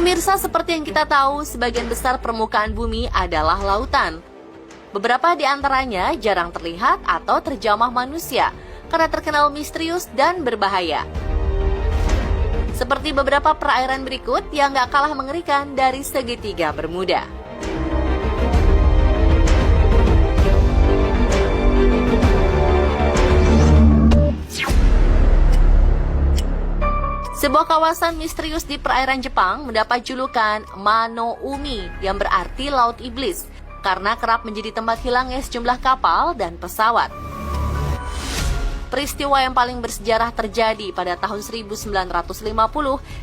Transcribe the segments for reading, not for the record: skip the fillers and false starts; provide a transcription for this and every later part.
Pemirsa, seperti yang kita tahu, sebagian besar permukaan bumi adalah lautan. Beberapa di antaranya jarang terlihat atau terjamah manusia karena terkenal misterius dan berbahaya. Seperti beberapa perairan berikut yang gak kalah mengerikan dari segitiga Bermuda. Sebuah kawasan misterius di perairan Jepang mendapat julukan Mano-umi yang berarti Laut Iblis karena kerap menjadi tempat hilangnya sejumlah kapal dan pesawat. Peristiwa yang paling bersejarah terjadi pada tahun 1950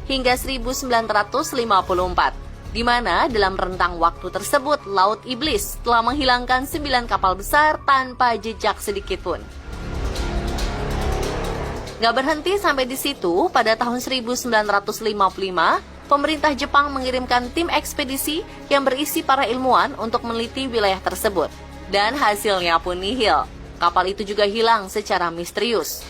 hingga 1954, di mana dalam rentang waktu tersebut Laut Iblis telah menghilangkan 9 kapal besar tanpa jejak sedikitpun. Gak berhenti sampai di situ, pada tahun 1955, pemerintah Jepang mengirimkan tim ekspedisi yang berisi para ilmuwan untuk meneliti wilayah tersebut. Dan hasilnya pun nihil. Kapal itu juga hilang secara misterius.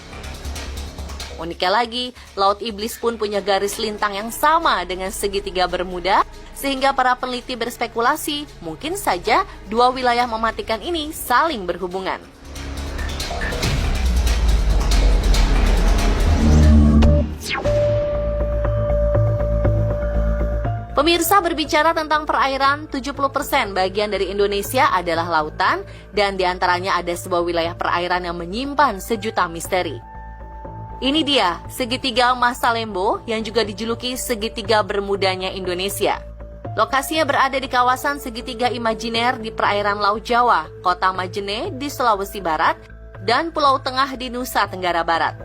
Uniknya lagi, Laut Iblis pun punya garis lintang yang sama dengan segitiga Bermuda, sehingga para peneliti berspekulasi mungkin saja dua wilayah mematikan ini saling berhubungan. Pemirsa, berbicara tentang perairan, 70% bagian dari Indonesia adalah lautan, dan diantaranya ada sebuah wilayah perairan yang menyimpan sejuta misteri. Ini dia, segitiga Masalembo yang juga dijuluki segitiga Bermudanya Indonesia. Lokasinya berada di kawasan segitiga imajiner di perairan Laut Jawa, Kota Majene di Sulawesi Barat, dan Pulau Tengah di Nusa Tenggara Barat.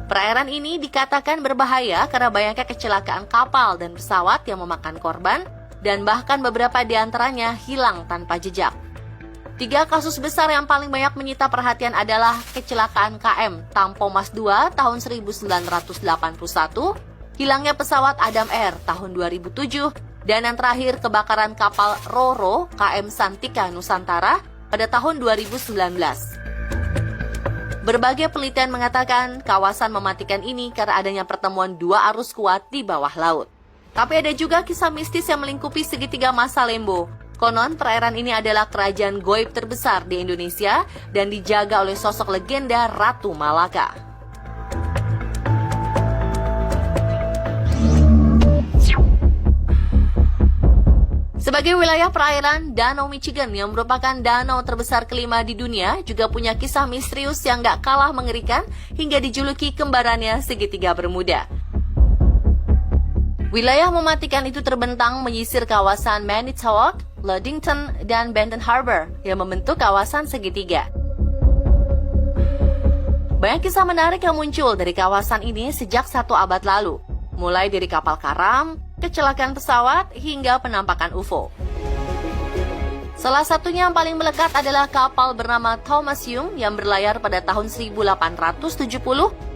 Perairan ini dikatakan berbahaya karena banyaknya kecelakaan kapal dan pesawat yang memakan korban, dan bahkan beberapa di antaranya hilang tanpa jejak. 3 kasus besar yang paling banyak menyita perhatian adalah kecelakaan KM Tampo Mas II tahun 1981, hilangnya pesawat Adam Air tahun 2007, dan yang terakhir kebakaran kapal Roro KM Santika Nusantara pada tahun 2019. Berbagai penelitian mengatakan kawasan mematikan ini karena adanya pertemuan 2 arus kuat di bawah laut. Tapi ada juga kisah mistis yang melingkupi segitiga Masalembo. Konon perairan ini adalah kerajaan goib terbesar di Indonesia dan dijaga oleh sosok legenda Ratu Malaka. Sebagai wilayah perairan, Danau Michigan yang merupakan danau terbesar kelima di dunia juga punya kisah misterius yang gak kalah mengerikan hingga dijuluki kembarannya segitiga Bermuda. Wilayah mematikan itu terbentang menyisir kawasan Manitowoc, Ludington, dan Benton Harbor yang membentuk kawasan segitiga. Banyak kisah menarik yang muncul dari kawasan ini sejak 1 abad lalu, mulai dari kapal karam, kecelakaan pesawat, hingga penampakan UFO. Salah satunya yang paling melekat adalah kapal bernama Thomas Young yang berlayar pada tahun 1870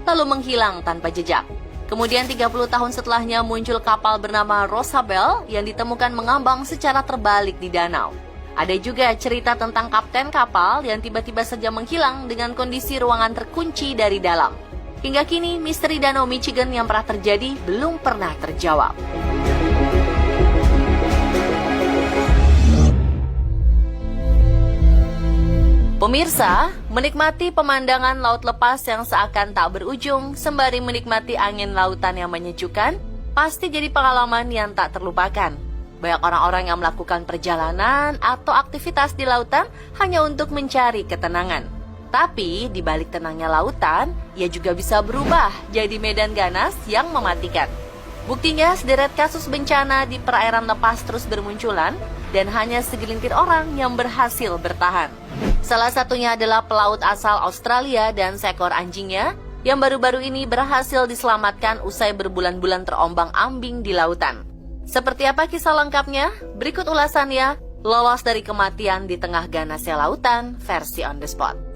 lalu menghilang tanpa jejak. Kemudian 30 tahun setelahnya muncul kapal bernama Rosabel yang ditemukan mengambang secara terbalik di danau. Ada juga cerita tentang kapten kapal yang tiba-tiba saja menghilang dengan kondisi ruangan terkunci dari dalam. Hingga kini, misteri Danau Michigan yang pernah terjadi belum pernah terjawab. Pemirsa, menikmati pemandangan laut lepas yang seakan tak berujung sembari menikmati angin lautan yang menyejukkan, pasti jadi pengalaman yang tak terlupakan. Banyak orang-orang yang melakukan perjalanan atau aktivitas di lautan hanya untuk mencari ketenangan. Tapi di balik tenangnya lautan, ia juga bisa berubah jadi medan ganas yang mematikan. Buktinya, sederet kasus bencana di perairan lepas terus bermunculan dan hanya segelintir orang yang berhasil bertahan. Salah satunya adalah pelaut asal Australia dan seekor anjingnya yang baru-baru ini berhasil diselamatkan usai berbulan-bulan terombang-ambing di lautan. Seperti apa kisah lengkapnya? Berikut ulasannya, lolos dari kematian di tengah ganasnya lautan versi On The Spot.